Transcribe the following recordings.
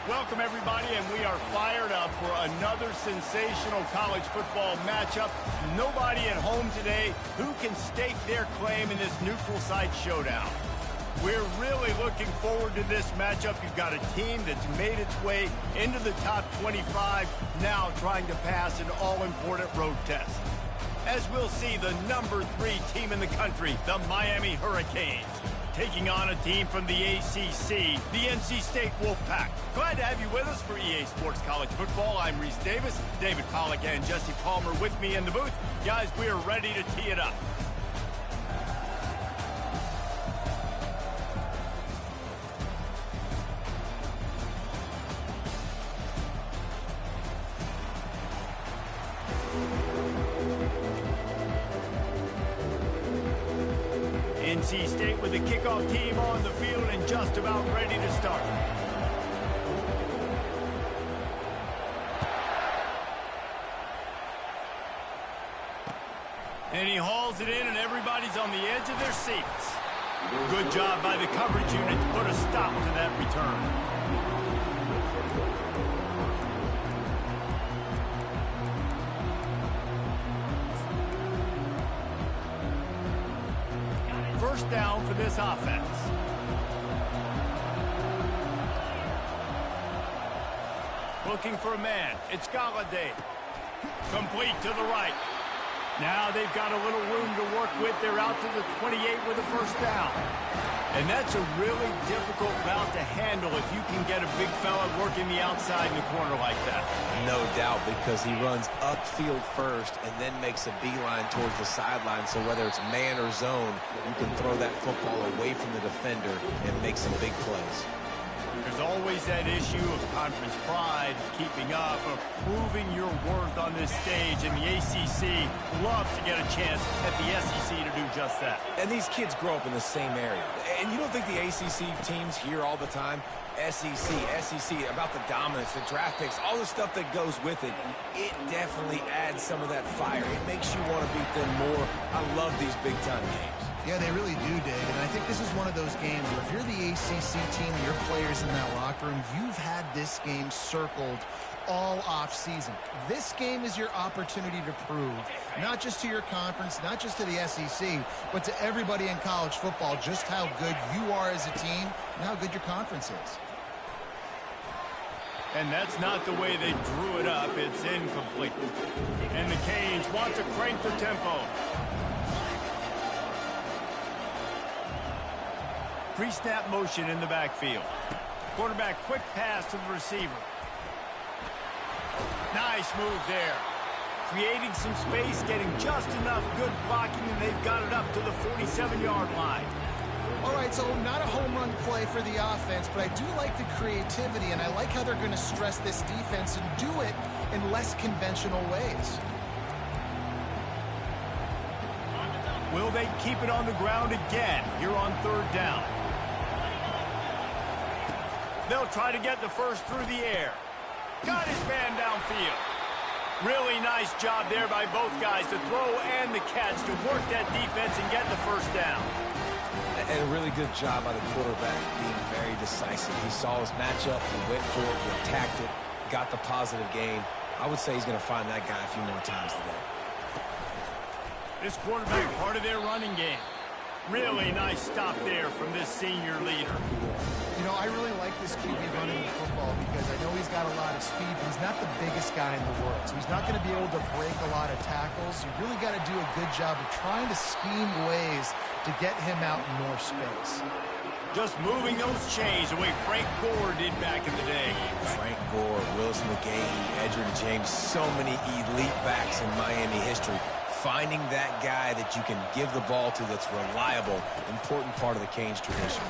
Welcome, everybody, and we are fired up for another sensational college football matchup. Nobody at home today who can stake their claim in this neutral site showdown. We're really looking forward to this matchup. You've got a team that's made its way into the top 25, now trying to pass an all-important road test. As we'll see, the number 3 team in the country, the Miami Hurricanes, taking on a team from the ACC, the NC State Wolfpack. Glad to have you with us for EA Sports College Football. I'm Reese Davis, David Pollack and Jesse Palmer with me in the booth. Guys, we are ready to tee it up. NC State with the kickoff team on the field and just about ready to start. And he hauls it in, and everybody's on the edge of their seats. Good job by the coverage unit to put a stop to that return. First down for this offense. Looking for a man. It's Galladay. Complete to the right. Now they've got a little room to work with. They're out to the 28 with a first down. And that's a really difficult route to handle if you can get a big fella working the outside in the corner like that. No doubt, because he runs upfield first and then makes a beeline towards the sideline. So whether it's man or zone, you can throw that football away from the defender and make some big plays. There's always that issue of conference pride, keeping up, of proving your worth on this stage, and the ACC loves to get a chance at the SEC to do just that. And these kids grow up in the same area. And you don't think the ACC teams hear all the time, SEC, about the dominance, the draft picks, all the stuff that goes with it. It definitely adds some of that fire. It makes you want to beat them more. I love these big-time games. Yeah, they really do, Dave. And I think this is one of those games where if you're the ACC team, your players in that locker room, you've had this game circled all off-season. This game is your opportunity to prove, not just to your conference, not just to the SEC, but to everybody in college football, just how good you are as a team and how good your conference is. And that's not the way they drew it up. It's incomplete. And the Canes want to crank the tempo. Pre-snap motion in the backfield. Quarterback quick pass to the receiver. Nice move there. Creating some space, getting just enough good blocking, and they've got it up to the 47-yard line. All right, so not a home run play for the offense, but I do like the creativity, and I like how they're going to stress this defense and do it in less conventional ways. Will they keep it on the ground again here on third down? They'll try to get the first through the air. Got his man downfield. Really nice job there by both guys to throw and the catch to work that defense and get the first down. And a really good job by the quarterback being very decisive. He saw his matchup, he went for it, he attacked it, got the positive gain. I would say he's going to find that guy a few more times today. This quarterback part of their running game. Really nice stop there from this senior leader. You know, I really like this QB running the football because I know he's got a lot of speed, but he's not the biggest guy in the world. So he's not going to be able to break a lot of tackles. You really got to do a good job of trying to scheme ways to get him out in more space. Just moving those chains the way Frank Gore did back in the day. Frank Gore, Willis McGahee, Edgerrin James, so many elite backs in Miami history. Finding that guy that you can give the ball to that's reliable, important part of the Canes tradition.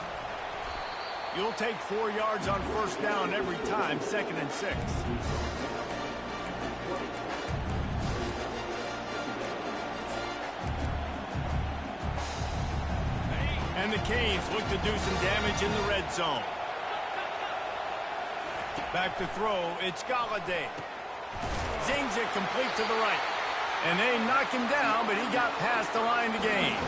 You'll take 4 yards on first down every time, 2nd and 6. And the Canes look to do some damage in the red zone. Back to throw, it's Galladay. Zings it complete to the right. And they knock him down, but he got past the line to gain.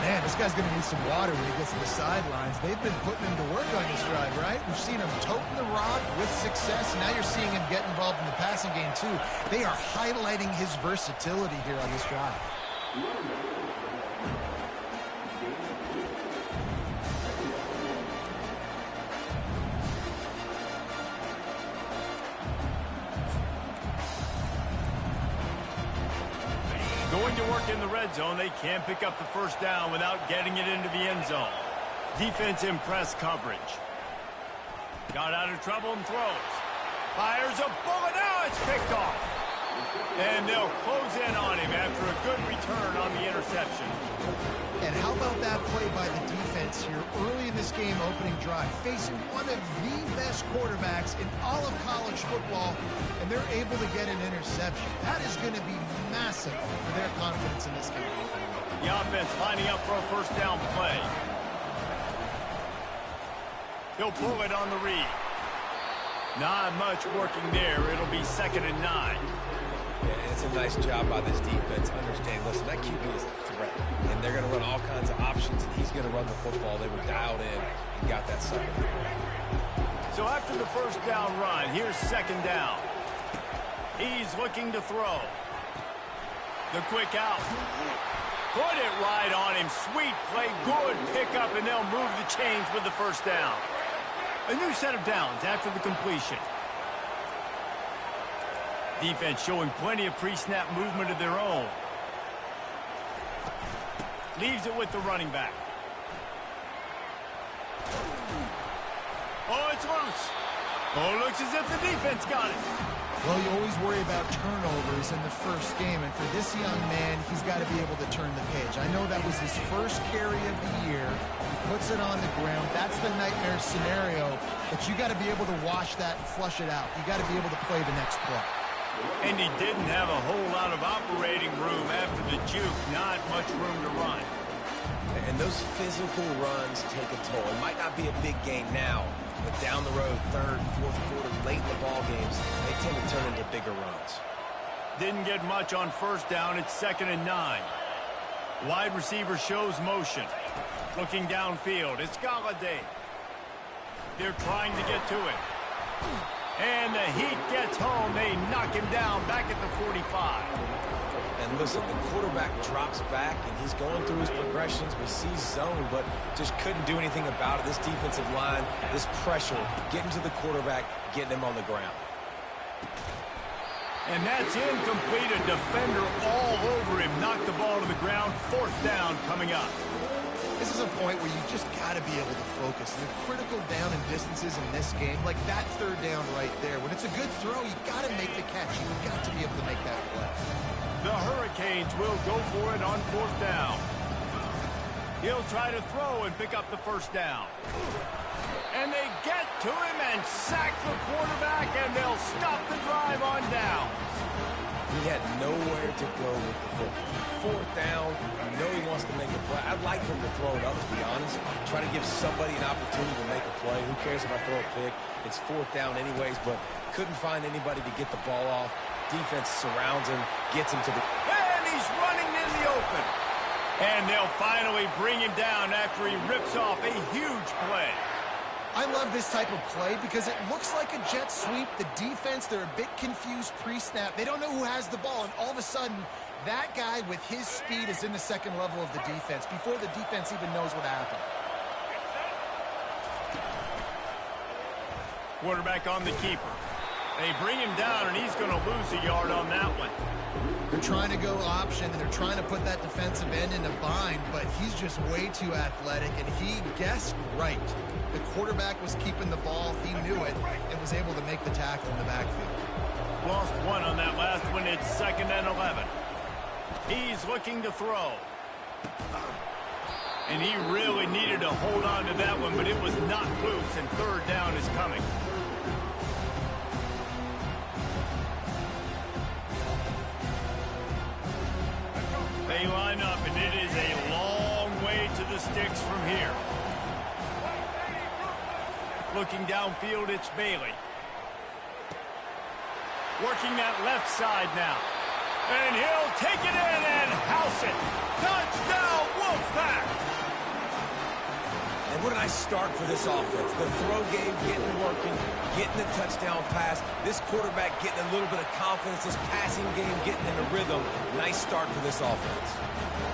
Man, this guy's going to need some water when he gets to the sidelines. They've been putting him to work on this drive, right? We've seen him toting the rock with success, and now you're seeing him get involved in the passing game, too. They are highlighting his versatility here on this drive. Going to work in the red zone, they can't pick up the first down without getting it into the end zone. Defense in press coverage. Got out of trouble and throws. Fires a bullet. Now it's picked off. And they'll close in on him after a good return on the interception. And how about that play by the defense here early in this game opening drive, facing one of the best quarterbacks in all of college football, and they're able to get an interception. That is going to be massive for their confidence in this game. The offense lining up for a first down play. He'll pull it on the read. Not much working there. It'll be 2nd and 9. Yeah, it's a nice job by this defense. Understand, listen, that QB is a threat, and they're going to run all kinds of options, and he's going to run the football. They were dialed in and got that second. So after the first down run, here's 2nd down. He's looking to throw. The quick out. Put it right on him. Sweet play, good pickup, and they'll move the chains with the first down. A new set of downs after the completion. Defense showing plenty of pre-snap movement of their own. Leaves it with the running back. Oh, it's loose. Oh, looks as if the defense got it. Well, you always worry about turnovers in the first game, and for this young man, he's got to be able to turn the page. I know that was his first carry of the year. He puts it on the ground. That's the nightmare scenario, but you got to be able to wash that and flush it out. You got to be able to play the next play. And he didn't have a whole lot of operating room after the juke. Not much room to run. And those physical runs take a toll. It might not be a big game now, but down the road, 3rd, 4th quarter, late in the ball games, they tend to turn into bigger runs. Didn't get much on first down. It's 2nd and 9. Wide receiver shows motion. Looking downfield. It's Galladay. They're trying to get to it. And the heat gets home. They knock him down back at the 45. And listen, the quarterback drops back, and he's going through his progressions. We see zone, but just couldn't do anything about it. This defensive line, this pressure, getting to the quarterback, getting him on the ground. And that's incomplete. A defender all over him. Knocked the ball to the ground. 4th down coming up. This is a point where you just got to be able to focus. The critical down and distances in this game, like that 3rd down right there. When it's a good throw, you got to make the catch. You've got to be able to make that play. The Hurricanes will go for it on 4th down. He'll try to throw and pick up the first down. And they get to him and sack the quarterback, and they'll stop the drive on down. He had nowhere to go with the football. 4th down, you know he wants to make a play. I'd like him to throw it up, to be honest. Try to give somebody an opportunity to make a play. Who cares if I throw a pick? It's 4th down anyways, but couldn't find anybody to get the ball off. Defense surrounds him, gets him to the... And he's running in the open. And they'll finally bring him down after he rips off a huge play. I love this type of play because it looks like a jet sweep. The defense, they're a bit confused pre-snap. They don't know who has the ball, and all of a sudden, that guy with his speed is in the 2nd level of the defense before the defense even knows what happened. Quarterback on the keeper. They bring him down, and he's going to lose a yard on that one. They're trying to go option, and they're trying to put that defensive end in a bind, but he's just way too athletic, and he guessed right. The quarterback was keeping the ball. He knew it and was able to make the tackle in the backfield. Lost one on that last one. It's 2nd and 11. He's looking to throw. And he really needed to hold on to that one, but it was not loose, and 3rd down is coming. They line up, and it is a long way to the sticks from here. Looking downfield, it's Bailey. Working that left side now. And he'll take it in and house it. Touchdown, Wolfpack! And what a nice start for this offense. The throw game getting working, getting the touchdown pass. This quarterback getting a little bit of confidence. This passing game getting in a rhythm. Nice start for this offense.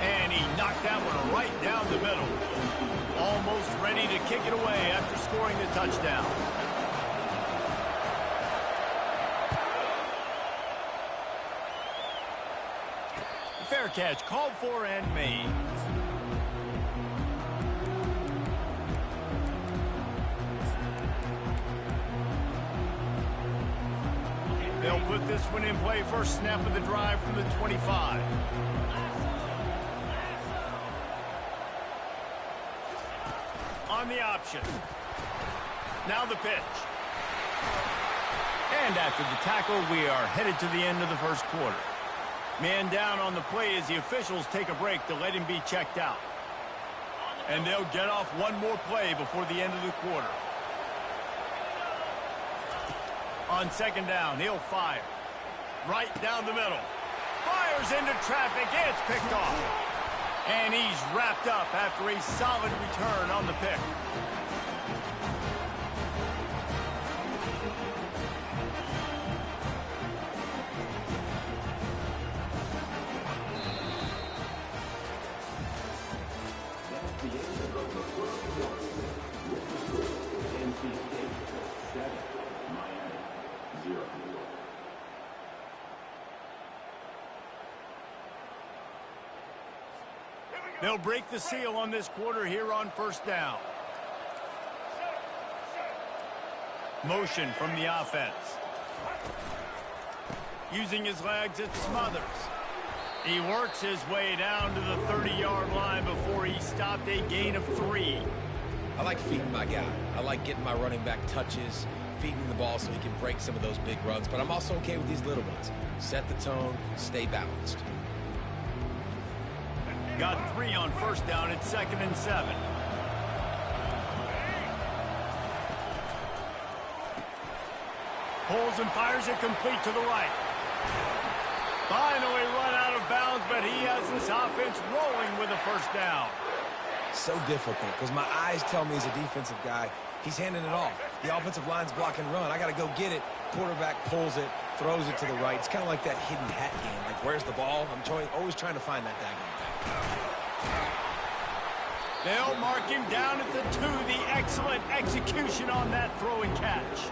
And he knocked that one right down the middle. Almost ready to kick it away after scoring the touchdown. Fair catch called for and made. They'll put this one in play. First snap of the drive from the 25. On the option. Now the pitch. And after the tackle, we are headed to the end of the first quarter. Man down on the play as the officials take a break to let him be checked out. And they'll get off one more play before the end of the quarter. On second down, he'll fire. Right down the middle. Fires into traffic. It's picked off. And he's wrapped up after a solid return on the pick. They'll break the seal on this quarter here on first down. Motion from the offense. Using his legs, it Smothers. He works his way down to the 30-yard line before he stopped a gain of 3. I like feeding my guy. I like getting my running back touches, feeding the ball so he can break some of those big runs. But I'm also okay with these little ones. Set the tone, stay balanced. Got 3 on first down at 2nd and 7. Pulls and fires it complete to the right. Finally run out of bounds, but he has this offense rolling with a first down. So difficult because my eyes tell me as a defensive guy, he's handing it off. The offensive line's block and run. I got to go get it. Quarterback pulls it, throws it to the right. It's kind of like that hidden hat game. Like, where's the ball? I'm always trying to find that daggone thing. They'll mark him down at the 2. The excellent execution on that throw and catch.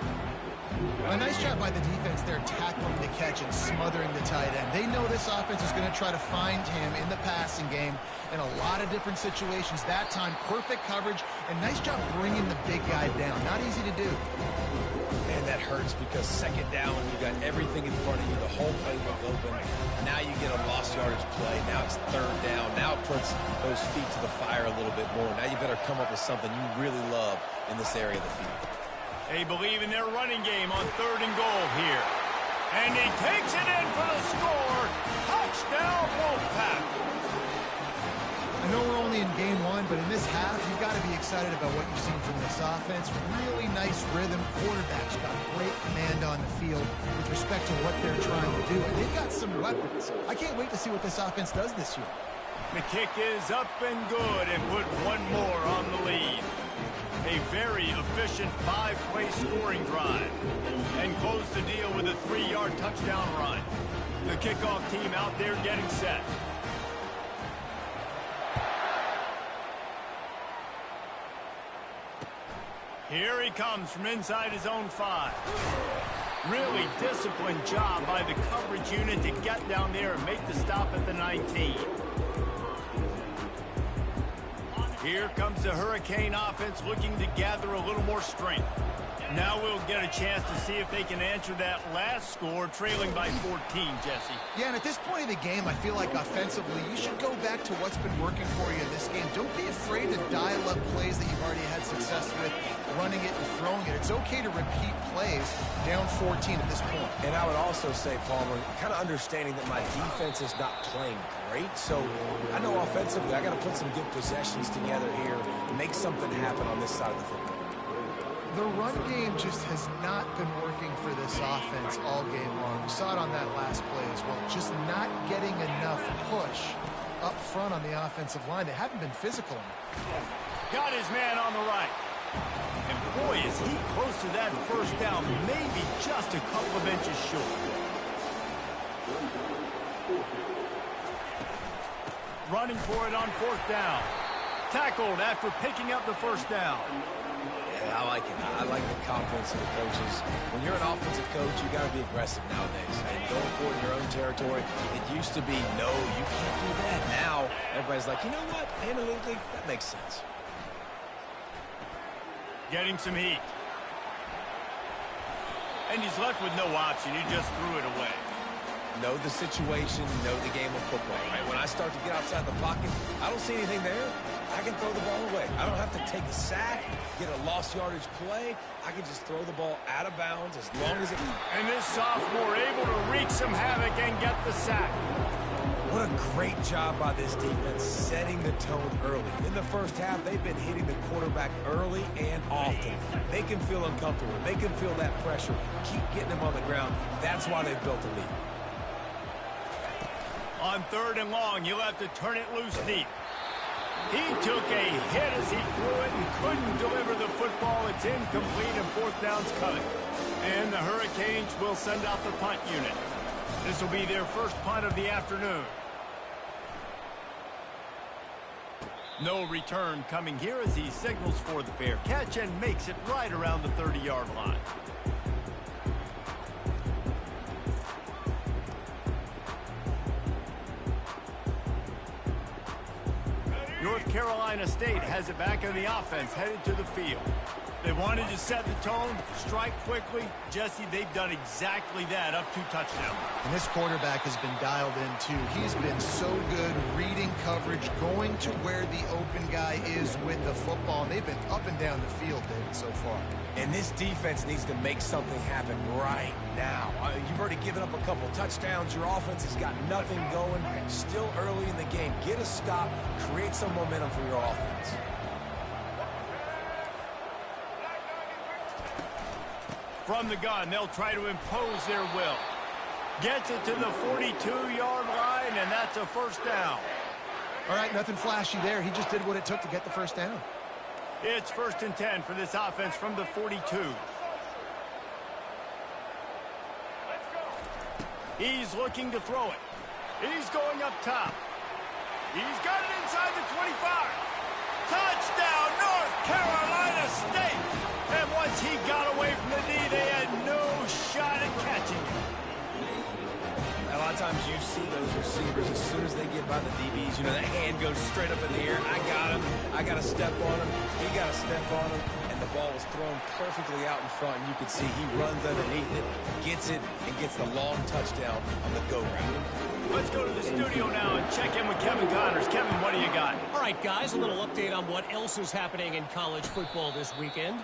A nice job by the defense there, tackling the catch and smothering the tight end. They know this offense is going to try to find him in the passing game in a lot of different situations. That time, perfect coverage, and nice job bringing the big guy down. Not easy to do. Man, that hurts because second down, you got everything in front of you, the whole playbook open. Now you get a lost yardage play. Now it's third down. Now it puts those feet to the fire a little bit more. Now you better come up with something you really love in this area of the field. They believe in their running game on 3rd and goal here. And he takes it in for the score. Touchdown, Wolfpack. I know we're only in game 1, but in this half, you've got to be excited about what you've seen from this offense. Really nice rhythm. Quarterback's got great command on the field with respect to what they're trying to do. And they've got some weapons. I can't wait to see what this offense does this year. The kick is up and good and put one more on the lead. A very efficient 5-play scoring drive. And close the deal with a 3-yard touchdown run. The kickoff team out there getting set. Here he comes from inside his own 5. Really disciplined job by the coverage unit to get down there and make the stop at the 19. Here comes the Hurricane offense looking to gather a little more strength. Now we'll get a chance to see if they can answer that last score, trailing by 14, Jesse. Yeah, and at this point of the game, I feel like offensively, you should go back to what's been working for you in this game. Don't be afraid to dial up plays that you've already had success with, running it and throwing it. It's okay to repeat plays down 14 at this point. And I would also say, Palmer, kind of understanding that my defense is not playing great, so I know offensively I got to put some good possessions together here, make something happen on this side of the football. The run game just has not been working for this this offense all game long. We saw it on that last play as well. Just not getting enough push up front on the offensive line. They haven't been physical enough. Got his man on the right. And boy, is he close to that first down, maybe just a couple of inches short. Running for it on fourth down. Tackled after picking up the first down. Yeah, I like it. I like the confidence of the coaches. When you're an offensive coach, you got to be aggressive nowadays. And going for it in your own territory, it used to be, no, you can't do that. Now, everybody's like, you know what? Analytically, that makes sense. Getting some heat. And he's left with no option. He just threw it away. Know the situation, know the game of football, right? When I start to get outside the pocket, I don't see anything there. I can throw the ball away. I don't have to take a sack, get a lost yardage play. I can just throw the ball out of bounds as long as it... And this sophomore able to wreak some havoc and get the sack. What a great job by this defense setting the tone early. In the first half, they've been hitting the quarterback early and often. Make him feel uncomfortable. Make him feel that pressure. Keep getting him on the ground. That's why they've built a lead. On third and long, you'll have to turn it loose deep. He took a hit as he threw it and couldn't deliver the football. It's incomplete and fourth down's coming. And the Hurricanes will send out the punt unit. This will be their first punt of the afternoon. No return coming here as he signals for the fair catch and makes it right around the 30-yard line. North Carolina State has it back on the offense, headed to the field. They wanted to set the tone, strike quickly. Jesse, they've done exactly that, up 2 touchdowns. And this quarterback has been dialed in, too. He's been so good reading coverage, going to where the open guy is with the football. And they've been up and down the field, David, so far. And this defense needs to make something happen right now. You've already given up a couple touchdowns. Your offense has got nothing going. Still early in the game. Get a stop. Create some momentum for your offense. From the gun, they'll try to impose their will. Gets it to the 42-yard line, and that's a first down. All right, nothing flashy there. He just did what it took to get the first down. It's 1st and 10 for this offense from the 42. He's looking to throw it. He's going up top. He's got it inside the 25. Touchdown, North Carolina State! And once he got away from the knee, they had no shot at catching him. A lot of times you see those receivers, as soon as they get by the DBs, you know, that hand goes straight up in the air. I got him. I got to step on him. He got to step on him. And the ball was thrown perfectly out in front. And you can see he runs underneath it, gets it, and gets the long touchdown on the go route. Let's go to the studio now and check in with Kevin Connors. Kevin, what do you got? All right, guys, a little update on what else is happening in college football this weekend.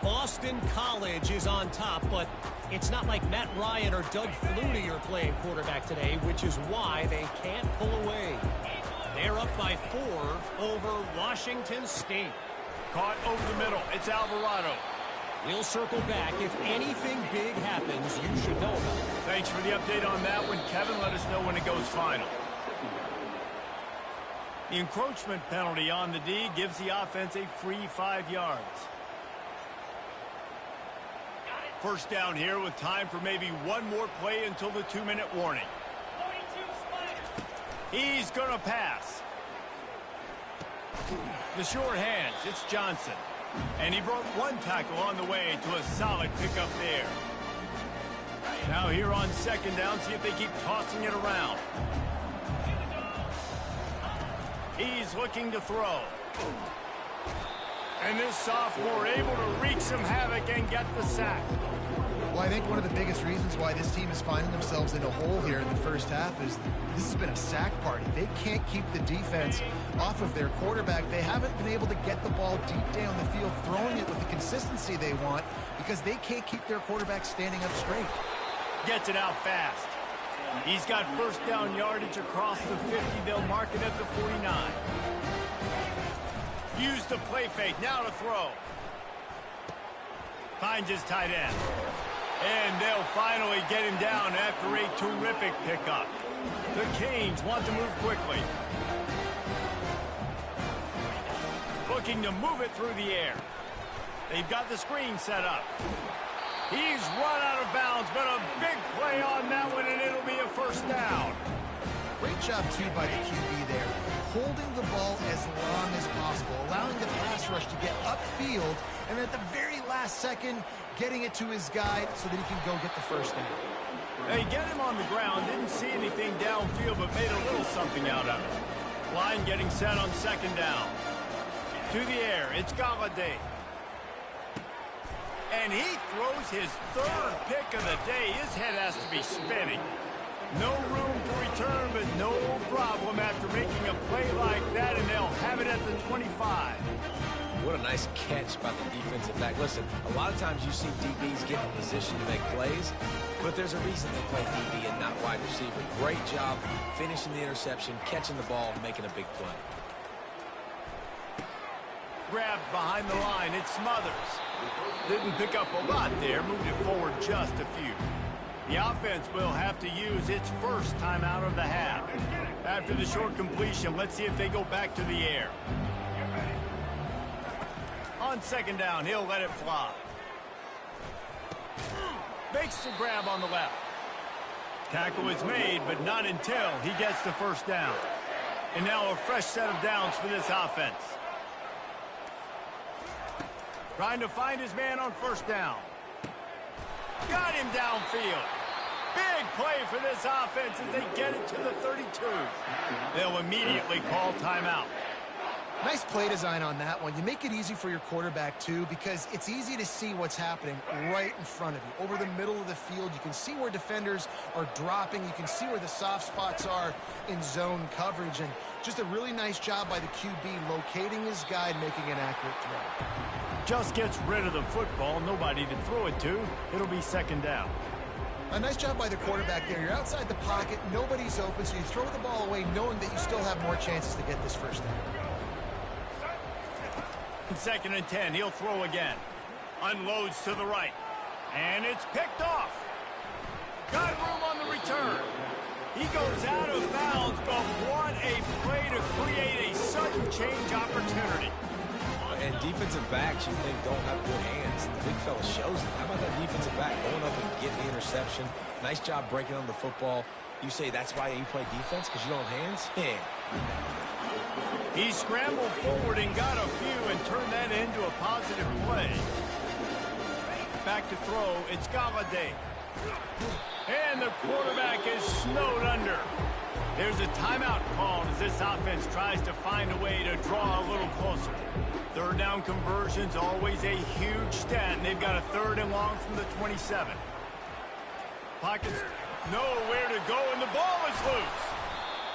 Boston College is on top, but it's not like Matt Ryan or Doug Flutie are playing quarterback today, which is why they can't pull away. They're up by 4 over Washington State. Caught over the middle. It's Alvarado. We'll circle back. If anything big happens, you should know about it. Thanks for the update on that one, Kevin. Let us know when it goes final. The encroachment penalty on the D gives the offense a free 5 yards. First down here with time for maybe one more play until the 2-minute warning. He's going to pass. The short hands, it's Johnson. And he broke 1 tackle on the way to a solid pickup there. Now here on 2nd down, see if they keep tossing it around. He's looking to throw. And this sophomore able to wreak some havoc and get the sack. Well, I think one of the biggest reasons why this team is finding themselves in a hole here in the first half is this has been a sack party. They can't keep the defense off of their quarterback. They haven't been able to get the ball deep down the field, throwing it with the consistency they want because they can't keep their quarterback standing up straight. Gets it out fast. He's got first down yardage across the 50. They'll mark it at the 49. Use the play fake. Now to throw. Finds his tight end. And they'll finally get him down after a terrific pickup. The Canes want to move quickly. Looking to move it through the air. They've got the screen set up. He's run out of bounds, but a big play on that one, and it'll be a first down. Great job, too, by the QB there. Holding the ball as long as possible, allowing the pass rush to get upfield, and at the very last second, getting it to his guy so that he can go get the first down. They get him on the ground, didn't see anything downfield, but made a little something out of it. Line getting set on second down. To the air, it's Galladay. And he throws his third pick of the day. His head has to be spinning. No room to return, but no problem after making a play like that, and they'll have it at the 25. What a nice catch by the defensive back. Listen, a lot of times you see DBs get in position to make plays, but there's a reason they play DB and not wide receiver. Great job finishing the interception, catching the ball, making a big play. Grabbed behind the line, it's Smothers. Didn't pick up a lot there, moved it forward just a few. The offense will have to use its first timeout of the half. After the short completion, let's see if they go back to the air. On second down, he'll let it fly. Makes the grab on the left. Tackle is made, but not until he gets the first down. And now a fresh set of downs for this offense. Trying to find his man on first down. Got him downfield. Big play for this offense as they get it to the 32. They'll immediately call timeout. Nice play design on that one. You make it easy for your quarterback, too, because it's easy to see what's happening right in front of you. Over the middle of the field, you can see where defenders are dropping. You can see where the soft spots are in zone coverage. And just a really nice job by the QB locating his guy and making an accurate throw. Just gets rid of the football. Nobody to throw it to. It'll be second down. A nice job by the quarterback there. You're outside the pocket. Nobody's open, so you throw the ball away knowing that you still have more chances to get this first down. Second and 10, he'll throw again. Unloads to the right. And it's picked off. Got room on the return. He goes out of bounds, but what a play to create a sudden change opportunity. And defensive backs you think don't have good hands. The big fella shows them. How about that defensive back going up and getting the interception? Nice job breaking on the football. You say that's why you play defense, because you don't have hands? Yeah. He scrambled forward and got a few and turned that into a positive play. Back to throw, it's Galladay. And the quarterback is snowed under. There's a timeout called as this offense tries to find a way to draw a little closer. Third down conversion's always a huge stat, and they've got a third and long from the 27. Pockets nowhere to go, and the ball is loose.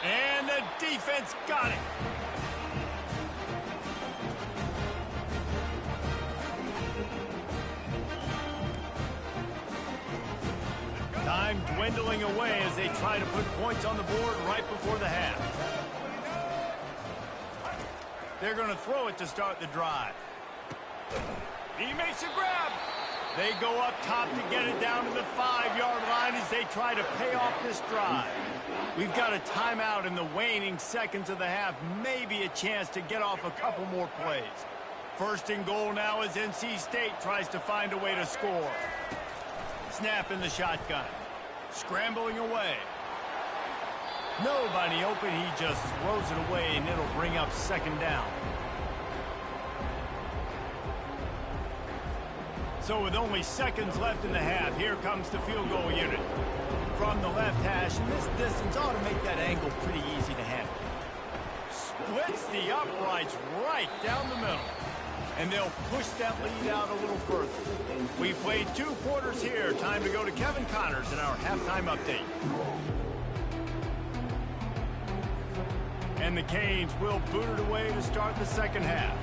And the defense got it. Time dwindling away as they try to put points on the board right before the half. They're going to throw it to start the drive. He makes a grab. They go up top to get it down to the 5-yard line as they try to pay off this drive. We've got a timeout in the waning seconds of the half. Maybe a chance to get off a couple more plays. First and goal now as NC State tries to find a way to score. Snap in the shotgun. Scrambling away. Nobody open. He just throws it away, and it'll bring up second down. So with only seconds left in the half, here comes the field goal unit. From the left hash, and this distance ought to make that angle pretty easy to handle. Splits the uprights right down the middle. And they'll push that lead out a little further. We played 2 quarters here. Time to go to Kevin Connors in our halftime update. And the Canes will boot it away to start the second half.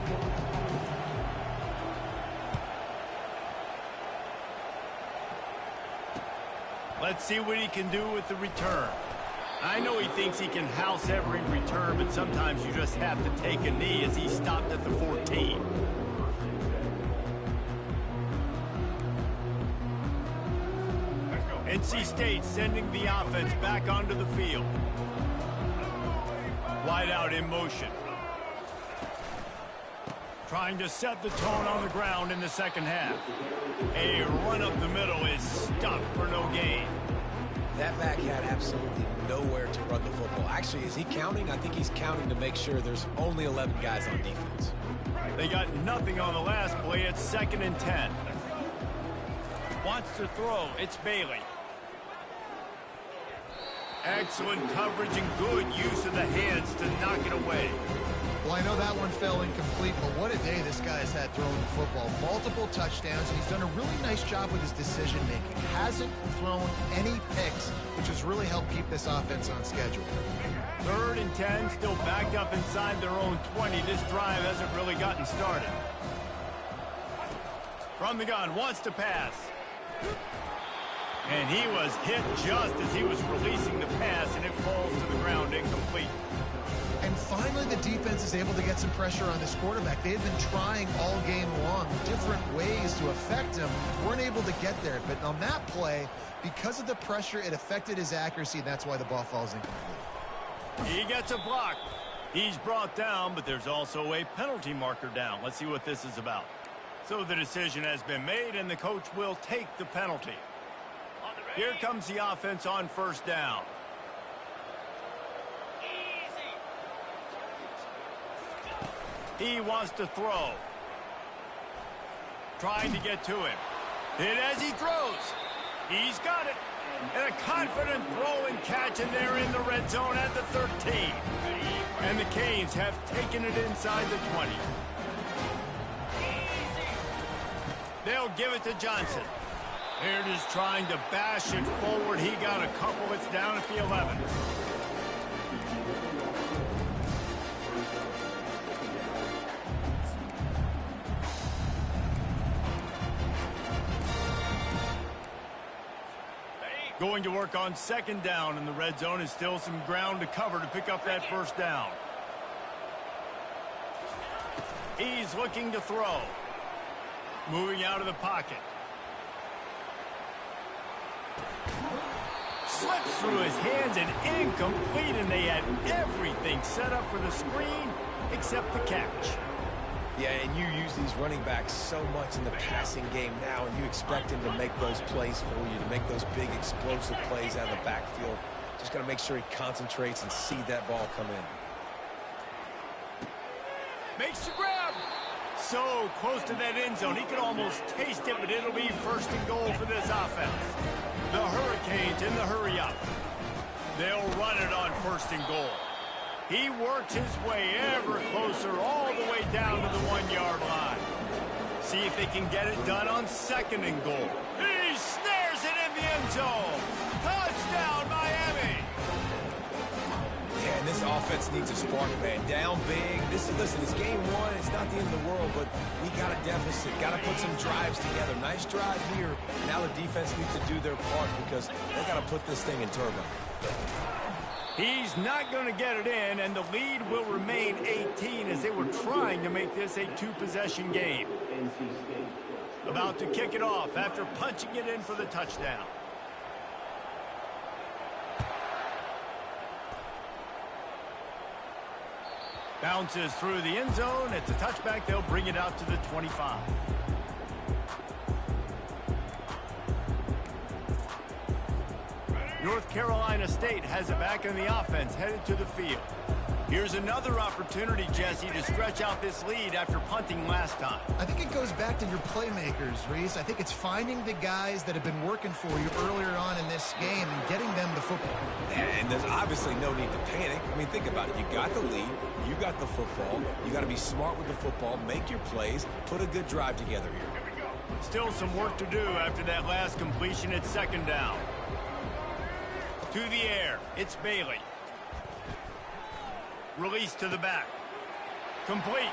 Let's see what he can do with the return. I know he thinks he can house every return, but sometimes you just have to take a knee as he stopped at the 14. NC State sending the offense back onto the field. Wide out in motion. Trying to set the tone on the ground in the second half. A run up the middle is stuffed for no gain. That back had absolutely nowhere to run the football. Actually, is he counting? I think he's counting to make sure there's only 11 guys on defense. They got nothing on the last play. It's 2nd and 10. Wants to throw. It's Bailey. Excellent coverage and good use of the hands to knock it away. Well, I know that one fell incomplete, but what a day this guy's had throwing the football. Multiple touchdowns, and he's done a really nice job with his decision-making. Hasn't thrown any picks, which has really helped keep this offense on schedule. 3rd and 10, still backed up inside their own 20. This drive hasn't really gotten started. From the gun, wants to pass. And he was hit just as he was releasing the pass, and it falls to the ground incomplete. And finally, the defense is able to get some pressure on this quarterback. They had been trying all game long different ways to affect him. Weren't able to get there. But on that play, because of the pressure, it affected his accuracy, and that's why the ball falls incomplete. He gets a block. He's brought down, but there's also a penalty marker down. Let's see what this is about. So the decision has been made, and the coach will take the penalty. Here comes the offense on 1st down. He wants to throw. Trying to get to him. Hit as he throws. He's got it. And a confident throw and catch, and they're in the red zone at the 13. And the Canes have taken it inside the 20. They'll give it to Johnson. Here it is trying to bash it forward. He got a couple. It's down at the 11. Going to work on 2nd down in the red zone, is still some ground to cover to pick up that 1st down. He's looking to throw. Moving out of the pocket. Slips through his hands and incomplete, and they had everything set up for the screen except the catch. Yeah, and you use these running backs so much in the passing game now, and you expect him to make those plays for you, to make those big explosive plays out of the backfield. Just got to make sure he concentrates and see that ball come in. Makes the grab. So close to that end zone. He could almost taste it, but it'll be 1st and goal for this offense. The Hurricanes in the hurry up. They'll run it on 1st and goal. He works his way ever closer all the way down to the 1-yard line. See if they can get it done on 2nd and goal. He snares it in the end zone. Touchdown, Miami. Yeah, and this offense needs a spark, man. Down big. Listen, it's game 1. It's not the end of the world, but we got a deficit. Got to put some drives together. Nice drive here. Now the defense needs to do their part because they got to put this thing in turbo. He's not going to get it in, and the lead will remain 18 as they were trying to make this a 2-possession game. About to kick it off after punching it in for the touchdown. Bounces through the end zone. It's a touchback. They'll bring it out to the 25. North Carolina State has it back in the offense, headed to the field. Here's another opportunity, Jesse, to stretch out this lead after punting last time. I think it goes back to your playmakers, Reese. I think it's finding the guys that have been working for you earlier on in this game and getting them the football. And there's obviously no need to panic. I mean, think about it. You got the lead. You got the football. You got to be smart with the football, make your plays, put a good drive together here. Still some work to do after that last completion at 2nd down. To the air, it's Bailey. Release to the back. Complete.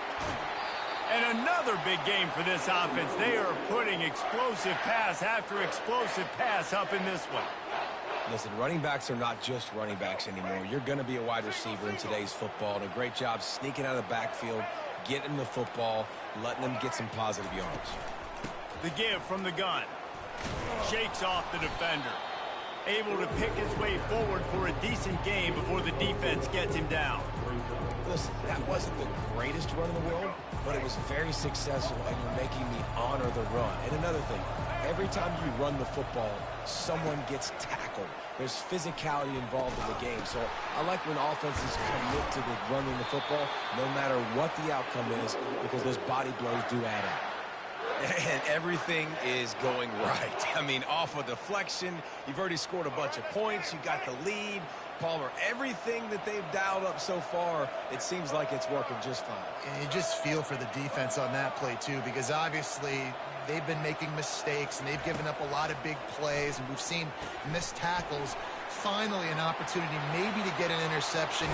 And another big game for this offense. They are putting explosive pass after explosive pass up in this one. Listen, running backs are not just running backs anymore. You're going to be a wide receiver in today's football. And a great job sneaking out of the backfield, getting the football, letting them get some positive yards. The give from the gun. Shakes off the defender. able to pick his way forward for a decent game before the defense gets him down. Listen, that wasn't the greatest run in the world, but it was very successful, and you're making me honor the run. And another thing, every time you run the football, someone gets tackled. There's physicality involved in the game. So I like when offenses commit to the running the football, no matter what the outcome is, because those body blows do add up. And everything is going right. I mean, off a deflection, you've already scored a bunch of points, you got the lead. Palmer, everything that they've dialed up so far, it seems like it's working just fine. And you just feel for the defense on that play, too, because obviously they've been making mistakes, and they've given up a lot of big plays, and we've seen missed tackles. Finally, an opportunity maybe to get an interception,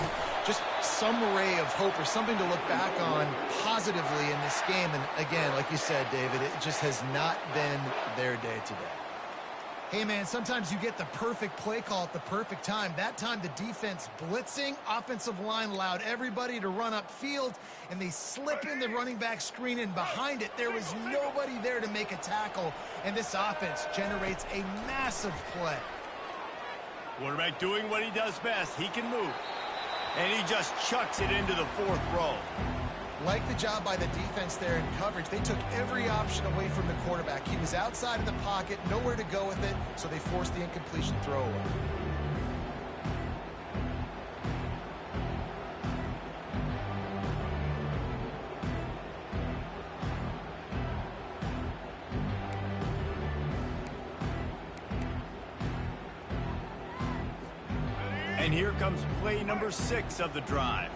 just some ray of hope or something to look back on positively in this game. And again, like you said, David, it just has not been their day today. Hey, man, sometimes you get the perfect play call at the perfect time. That time, the defense blitzing, offensive line allowed everybody to run upfield, and they slip in the running back screen, and behind it, there was nobody there to make a tackle, and this offense generates a massive play. Quarterback doing what he does best. He can move. And he just chucks it into the fourth row. Like the job by the defense there in coverage. They took every option away from the quarterback. He was outside of the pocket, nowhere to go with it, so they forced the incompletion throw away. And here comes play number 6 of the drive.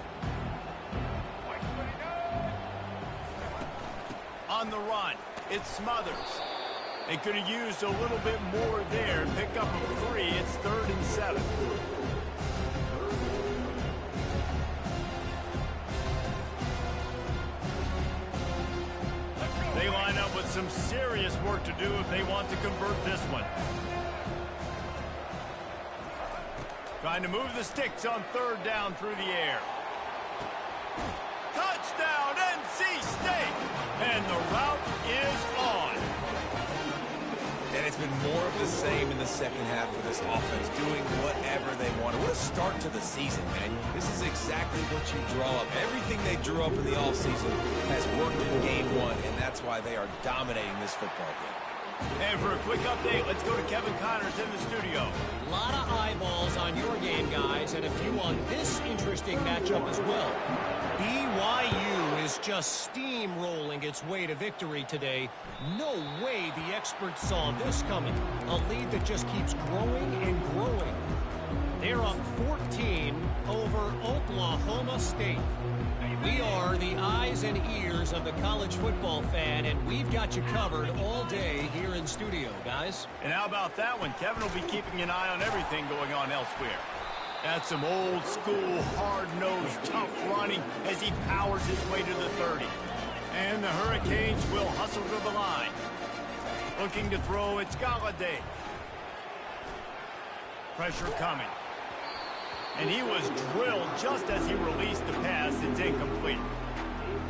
On the run, it's Smothers. They could have used a little bit more there. Pick up a 3. It's 3rd and 7. They line up with some serious work to do if they want to convert this one. Trying to move the sticks on 3rd down through the air. Touchdown, NC State! And the route is on. And it's been more of the same in the second half for this offense, doing whatever they want. What a start to the season, man. This is exactly what you draw up. Everything they drew up in the offseason has worked in game 1, and that's why they are dominating this football game. And for a quick update, let's go to Kevin Connors in the studio. A lot of eyeballs on your game, guys, and a few on this interesting matchup as well. BYU is just steamrolling its way to victory today. No way the experts saw this coming. A lead that just keeps growing and growing. They're up 14 over Oklahoma State. We are the eyes and ears of the college football fan, and we've got you covered all day here in studio, guys. And how about that one? Kevin will be keeping an eye on everything going on elsewhere. That's some old-school, hard-nosed, tough running as he powers his way to the 30. And the Hurricanes will hustle to the line. Looking to throw, it's Galladay. Pressure coming. And he was drilled just as he released the pass. It's incomplete.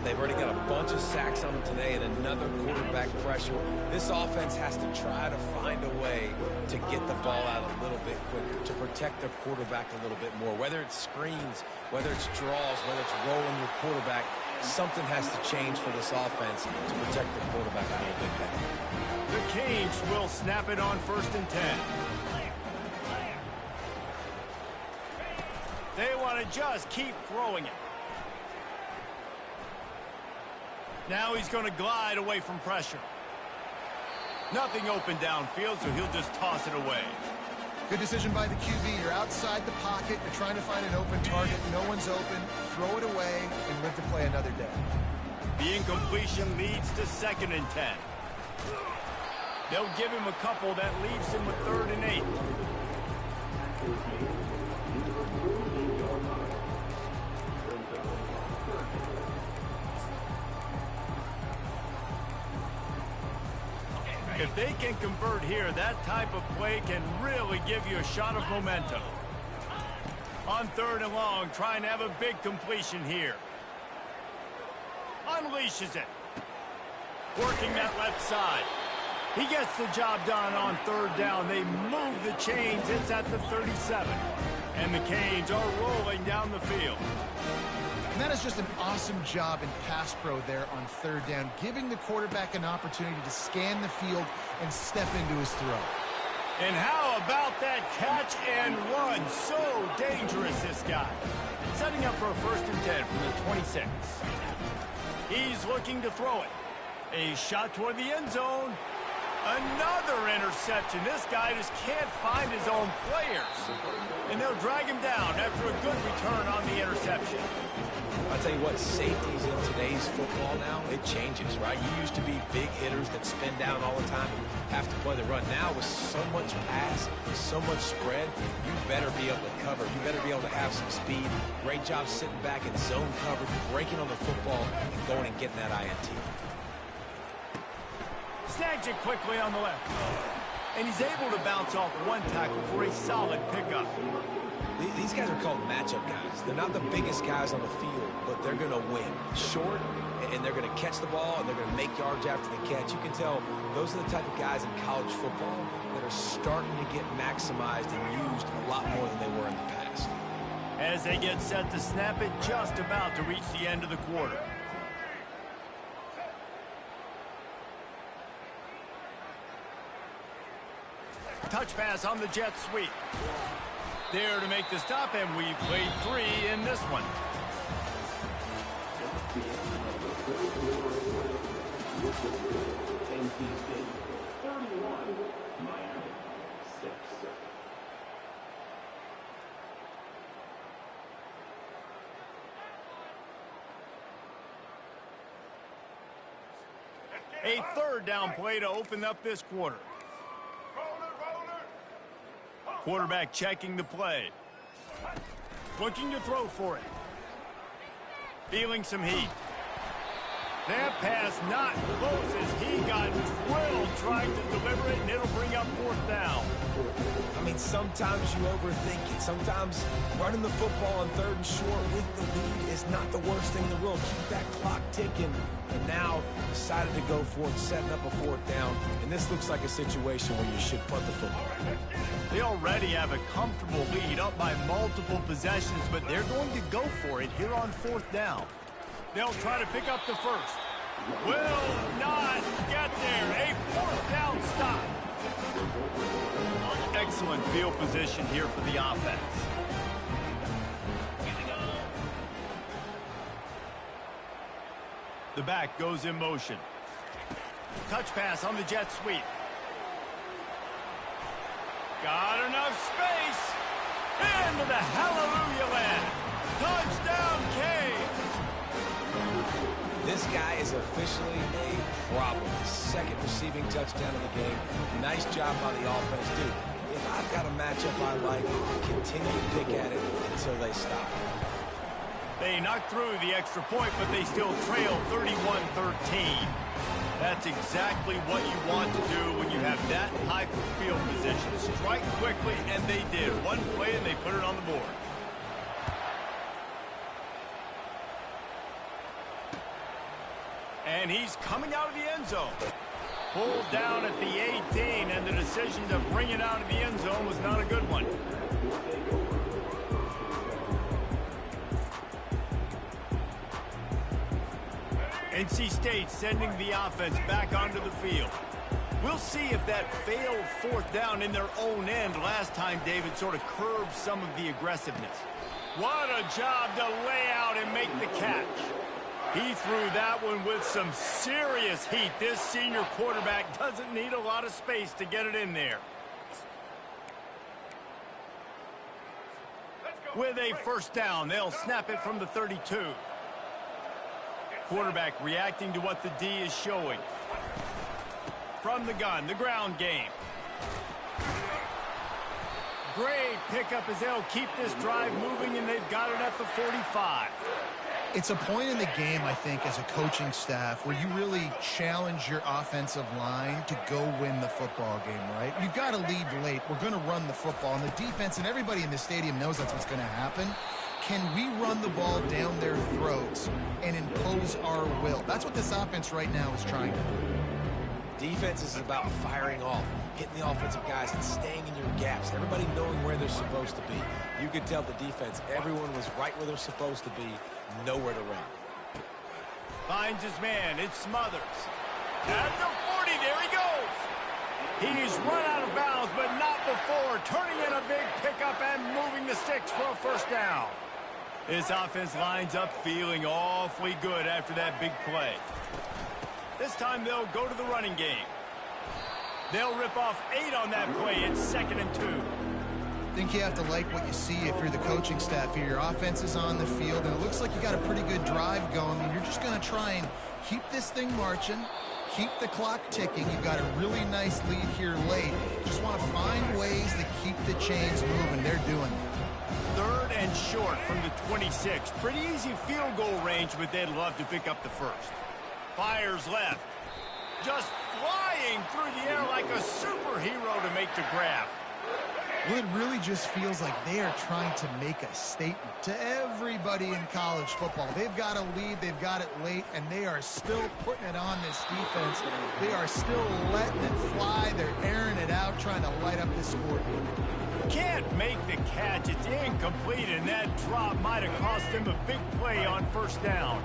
They've already got a bunch of sacks on them today and another quarterback pressure. This offense has to try to find a way to get the ball out a little bit quicker, to protect their quarterback a little bit more. Whether it's screens, whether it's draws, whether it's rolling your quarterback, something has to change for this offense to protect the quarterback a little bit better. The Canes will snap it on 1st and 10. They want to just keep throwing it. Now he's going to glide away from pressure. Nothing open downfield, so he'll just toss it away. Good decision by the QB. You're outside the pocket. You're trying to find an open target. No one's open. Throw it away and live to play another day. The incompletion leads to 2nd and 10. They'll give him a couple. That leaves him with 3rd and 8. If they can convert here, that type of play can really give you a shot of momentum. On 3rd and long, trying to have a big completion here. Unleashes it. Working that left side. He gets the job done on third down. They move the chains. It's at the 37. And the Canes are rolling down the field. And that is just an awesome job in pass pro there on third down, giving the quarterback an opportunity to scan the field and step into his throw. And how about that catch and run? So dangerous, this guy. Setting up for a 1st and 10 from the 26. He's looking to throw it. A shot toward the end zone. Another interception. This guy just can't find his own players. And they'll drag him down after a good return on the interception. I'll tell you what, safeties in today's football now, it changes, right? You used to be big hitters that spin down all the time and have to play the run. Now with so much pass, so much spread, you better be able to cover. You better be able to have some speed. Great job sitting back in zone coverage, breaking on the football, and going and getting that INT. Snags it quickly on the left. And he's able to bounce off one tackle for a solid pickup. These guys are called matchup guys. They're not the biggest guys on the field, but they're going to win. Short, and they're going to catch the ball, and they're going to make yards after the catch. You can tell those are the type of guys in college football that are starting to get maximized and used a lot more than they were in the past. As they get set to snap it, just about to reach the end of the quarter. Touch pass on the jet sweep. There to make the stop, and we played 3 in this one. A 3rd down play to open up this quarter. Quarterback checking the play. Looking to throw for it. Feeling some heat. That pass not close as he got drilled trying to deliver it, and it'll bring up 4th down. I mean, sometimes you overthink it. Sometimes running the football on 3rd and short with the lead is not the worst thing in the world. Keep that clock ticking. And now decided to go for it, setting up a 4th down. And this looks like a situation where you should punt the football. They already have a comfortable lead up by multiple possessions, but they're going to go for it here on 4th down. They'll try to pick up the first. Will not get there. A 4th down stop. Excellent field position here for the offense. The back goes in motion. Touch pass on the jet sweep. Got enough space. Into the hallelujah land. Touchdown, Canes. This guy is officially a problem. His 2nd receiving touchdown of the game. Nice job by the offense, dude. If I've got a matchup I like, continue to pick at it until they stop. They knocked through the extra point, but they still trail 31-13. That's exactly what you want to do when you have that type of field position. Strike quickly, and they did. One play, and they put it on the board. And he's coming out of the end zone. Pulled down at the 18, and the decision to bring it out of the end zone was not a good one. NC State sending the offense back onto the field. We'll see if that failed 4th down in their own end last time, David, sort of curbed some of the aggressiveness. What a job to lay out and make the catch. He threw that one with some serious heat. This senior quarterback doesn't need a lot of space to get it in there. With a 1st down, they'll snap it from the 32. Quarterback reacting to what the D is showing. From the gun, the ground game. Great pickup as they'll keep this drive moving, and they've got it at the 45. It's a point in the game, I think, as a coaching staff where you really challenge your offensive line to go win the football game, right? You've got to lead late. We're going to run the football. And the defense and everybody in the stadium knows that's what's going to happen. Can we run the ball down their throats and impose our will? That's what this offense right now is trying to do. Defense is about firing off, hitting the offensive guys and staying in your gaps. Everybody knowing where they're supposed to be. You could tell the defense, everyone was right where they're supposed to be, nowhere to run. Finds his man. It Smothers. At the 40, there he goes. He's run out of bounds, but not before. Turning in a big pickup and moving the sticks for a first down. This offense lines up feeling awfully good after that big play. This time they'll go to the running game. They'll rip off 8 on that play. It's 2nd and 2. I think you have to like what you see if you're the coaching staff here. Your offense is on the field, and it looks like you got a pretty good drive going, and you're just going to try and keep this thing marching, keep the clock ticking. You've got a really nice lead here late. Just want to find ways to keep the chains moving. They're doing it. 3rd and short from the 26. Pretty easy field goal range, but they'd love to pick up the first. Fires left. Just flying through the air like a superhero to make the grab. Well, it really just feels like they are trying to make a statement to everybody in college football. They've got a lead, they've got it late, and they are still putting it on this defense. They are still letting it fly. They're airing it out, trying to light up this scoreboard. Can't make the catch. It's incomplete, and that drop might have cost him a big play on first down.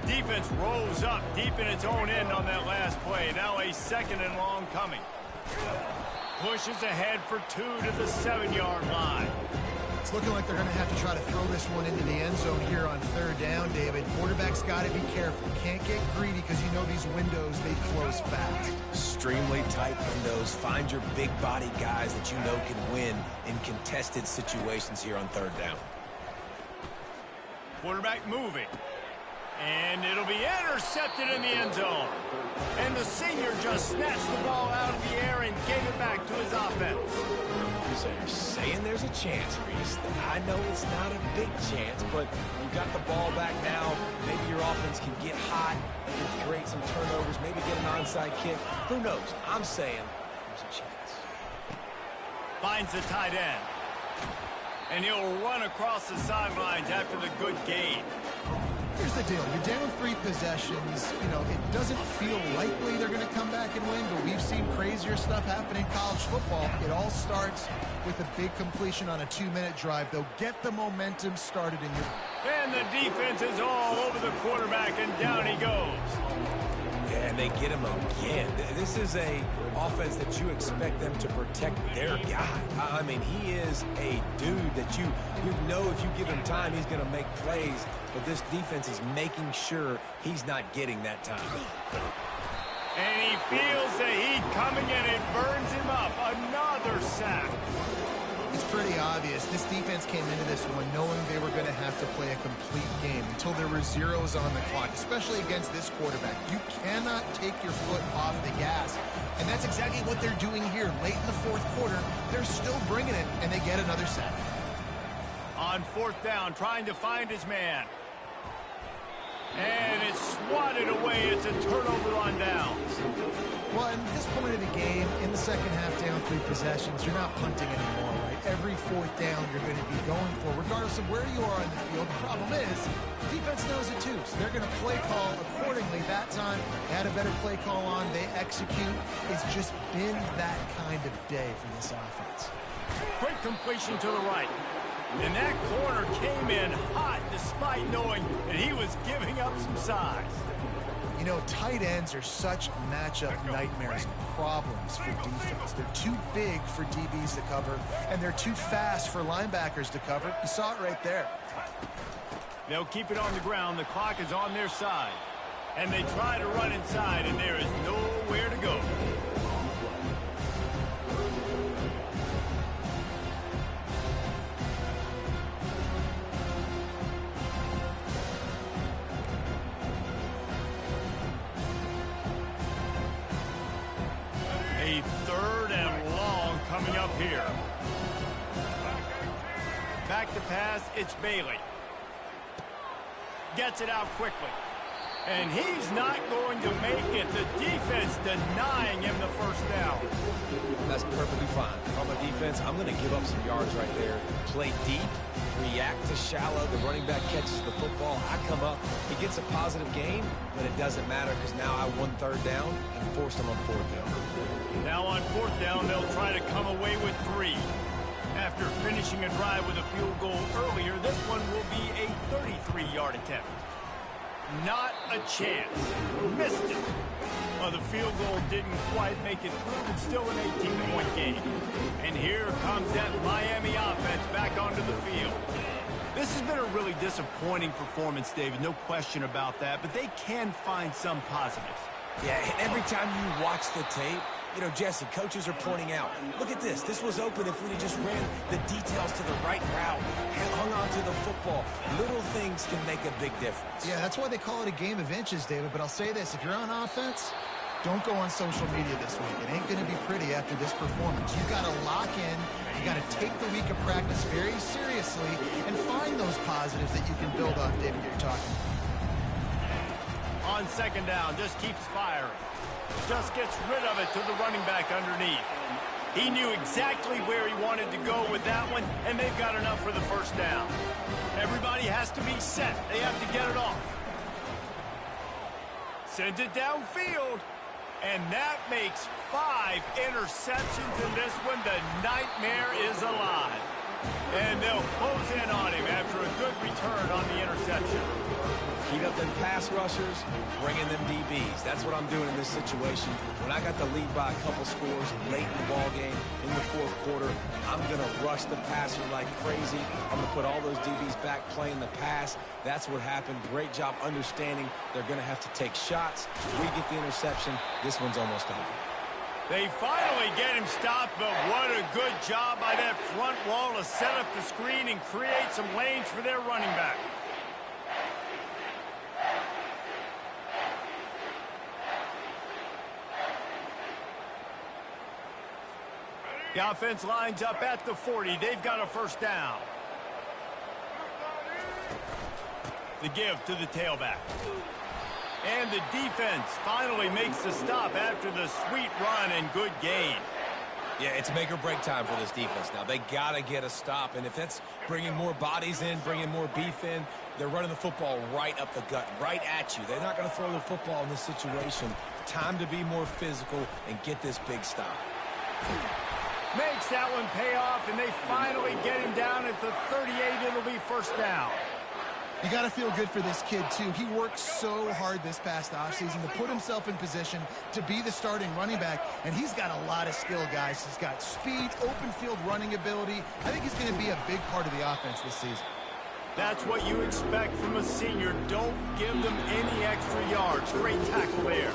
Defense rolls up deep in its own end on that last play. Now a 2nd and long coming. Pushes ahead for 2 to the 7-yard line. It's looking like they're going to have to try to throw this one into the end zone here on 3rd down, David. Quarterback's got to be careful. Can't get greedy because you know these windows, they close fast. Extremely tight windows. Find your big body guys that you know can win in contested situations here on 3rd down. Quarterback moving. And it'll be intercepted in the end zone. And the senior just snatched the ball out of the air and gave it back to his offense. So you're saying there's a chance, Reese. I know it's not a big chance, but you got the ball back now. Maybe your offense can get hot, can create some turnovers, maybe get an onside kick. Who knows? I'm saying there's a chance. Finds the tight end. And he'll run across the sidelines after the good gain. Here's the deal. You're down 3 possessions. You know, it doesn't feel likely they're going to come back and win, but we've seen crazier stuff happen in college football. It all starts with a big completion on a 2-minute drive. They'll get the momentum started in your... And the defense is all over the quarterback, and down he goes. Yeah, and they get him again. This is a offense that you expect them to protect their guy. I mean, he is a dude that you know if you give him time, he's going to make plays. But this defense is making sure he's not getting that time. And he feels the heat coming, and it burns him up. Another sack. It's pretty obvious. This defense came into this one knowing they were going to have to play a complete game until there were zeros on the clock, especially against this quarterback. You cannot take your foot off the gas. And that's exactly what they're doing here. Late in the 4th quarter, they're still bringing it, and they get another sack. On 4th down, trying to find his man. And it's swatted away. It's a turnover on downs. Well, at this point of the game, in the second half, down 3 possessions, you're not punting anymore, right? Every 4th down you're going to be going for, regardless of where you are in the field. The problem is, defense knows it too, so they're going to play call accordingly. That time, they had a better play call on. They execute. It's just been that kind of day for this offense. Quick completion to the right. And that corner came in hot despite knowing that he was giving up some size. You know, tight ends are such matchup nightmares and problems for defense. They're too big for DBs to cover, and they're too fast for linebackers to cover. You saw it right there. They'll keep it on the ground. The clock is on their side. And they try to run inside, and there is nowhere to go. A 3rd and long coming up here. Back to pass, it's Bailey. Gets it out quickly. And he's not going to make it. The defense denying him the first down. That's perfectly fine. If I'm a defense, I'm going to give up some yards right there. Play deep, react to shallow. The running back catches the football. I come up. He gets a positive gain, but it doesn't matter because now I won third down and forced him on fourth down. Now on fourth down, they'll try to come away with 3. After finishing a drive with a field goal earlier, this one will be a 33-yard attempt. Not a chance. Missed it. Well, the field goal didn't quite make it through, but still an 18-point game. And here comes that Miami offense back onto the field. This has been a really disappointing performance, David. No question about that, but they can find some positives. Yeah, and every time you watch the tape, you know, Jesse, coaches are pointing out, look at this. This was open if we just ran the details to the right route, hung on to the football. Little things can make a big difference. Yeah, that's why they call it a game of inches, David. But I'll say this, if you're on offense, don't go on social media this week. It ain't going to be pretty after this performance. You got to lock in. You got to take the week of practice very seriously and find those positives that you can build off, David, that you're talking about. On second down, just keeps firing. Just gets rid of it to the running back underneath. He knew exactly where he wanted to go with that one, and they've got enough for the first down. Everybody has to be set. They have to get it off. Sends it downfield. And that makes 5 interceptions in this one. The nightmare is alive. And they'll close in on him after a good return on the interception. Keep up them pass rushers, bring in them DBs. That's what I'm doing in this situation. When I got the lead by a couple scores late in the ball game in the fourth quarter, I'm going to rush the passer like crazy. I'm going to put all those DBs back playing the pass. That's what happened. Great job understanding they're going to have to take shots. We get the interception. This one's almost over. They finally get him stopped, but what a good job by that front wall to set up the screen and create some lanes for their running back. The offense lines up at the 40. They've got a first down. The give to the tailback. And the defense finally makes the stop after the sweet run and good gain. Yeah, it's make or break time for this defense now. They got to get a stop, and if that's bringing more bodies in, bringing more beef in, they're running the football right up the gut, right at you. They're not going to throw the football in this situation. Time to be more physical and get this big stop. Makes that one pay off, and they finally get him down at the 38. It'll be first down. You got to feel good for this kid, too. He worked so hard this past offseason to put himself in position to be the starting running back, and he's got a lot of skill, guys. He's got speed, open field running ability. I think he's going to be a big part of the offense this season. That's what you expect from a senior. Don't give them any extra yards. Great tackle there.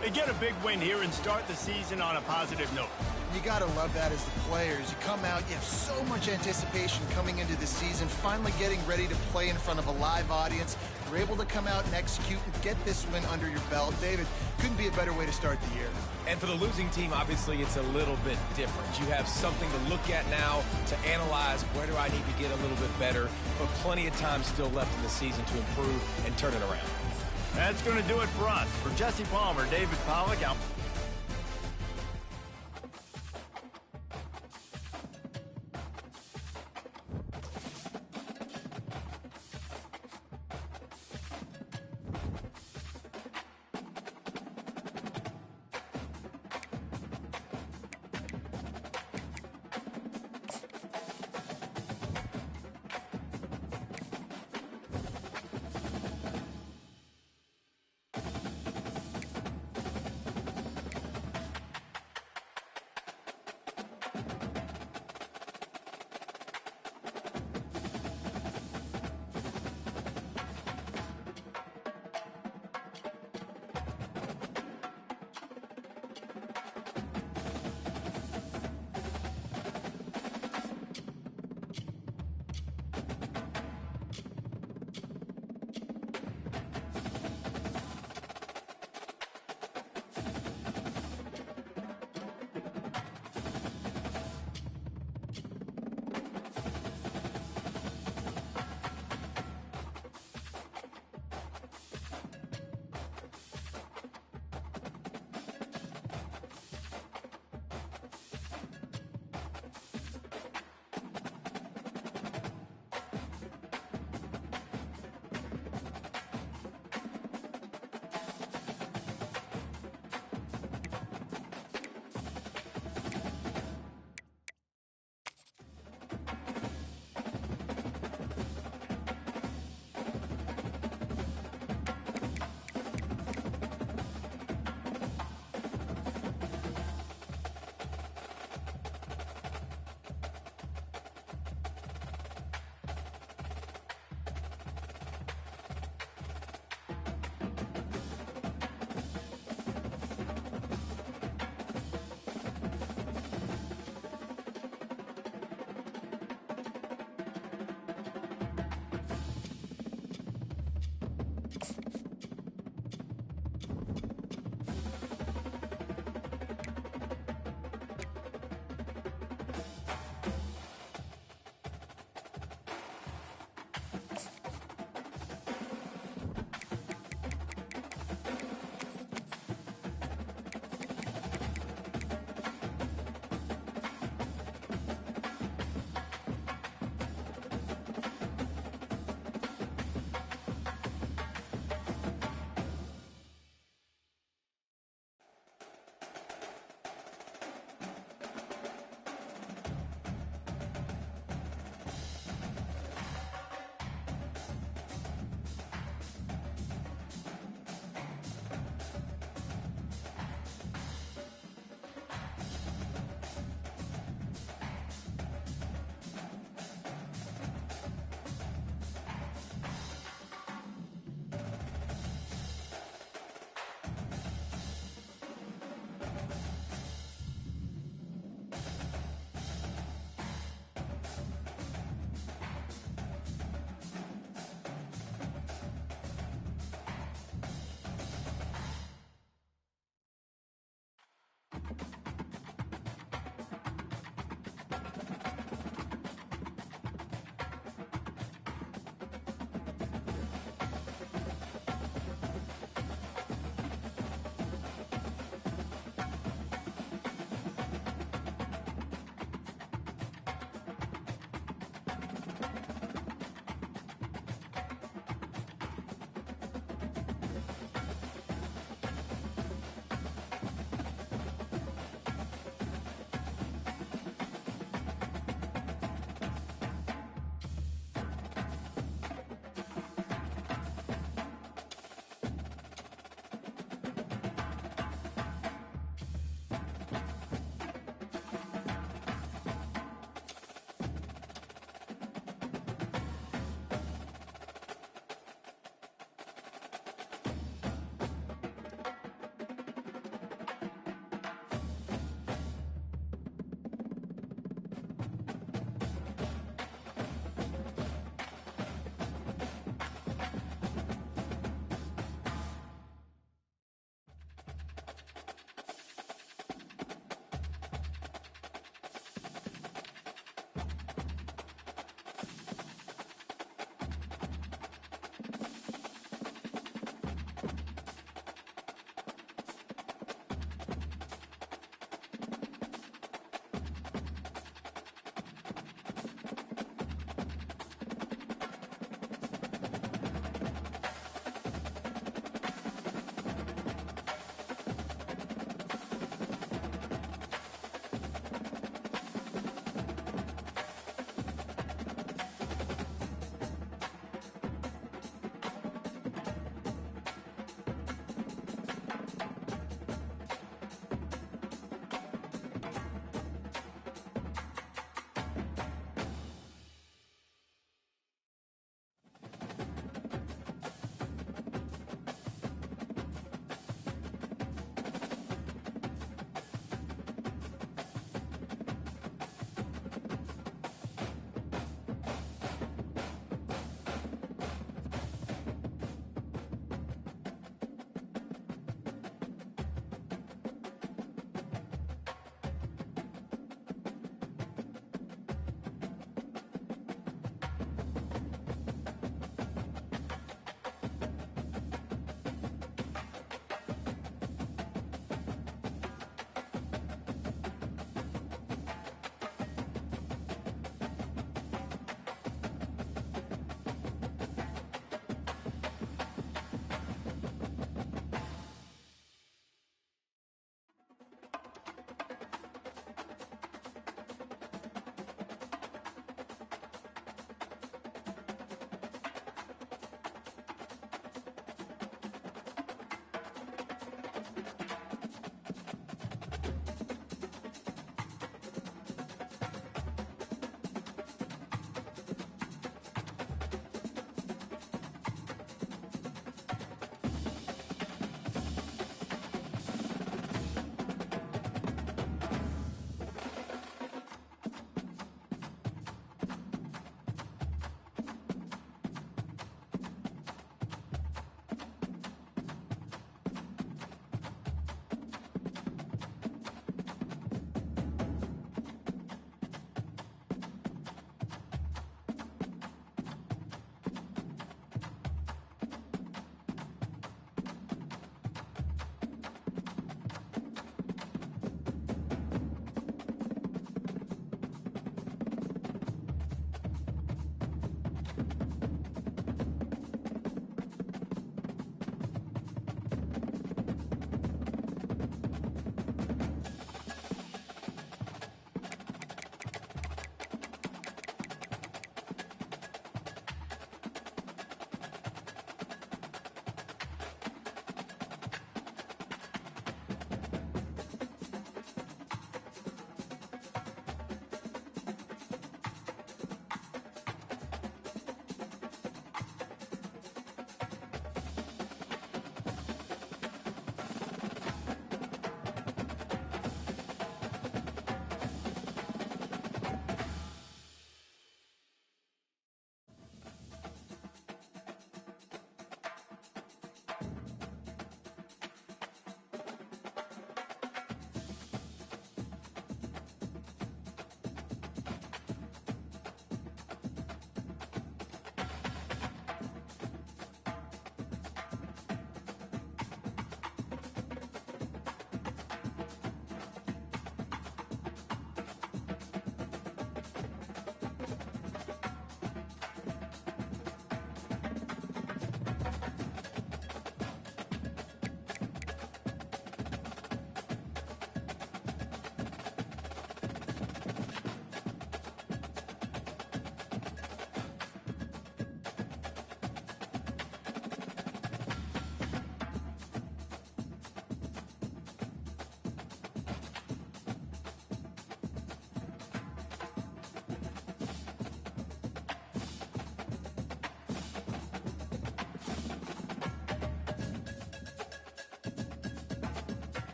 They get a big win here and start the season on a positive note. You got to love that as the players. You come out, you have so much anticipation coming into the season, finally getting ready to play in front of a live audience. You're able to come out and execute and get this win under your belt. David, couldn't be a better way to start the year. And for the losing team, obviously, it's a little bit different. You have something to look at now to analyze where do I need to get a little bit better, but plenty of time still left in the season to improve and turn it around. That's going to do it for us. For Jesse Palmer, David Pollack out.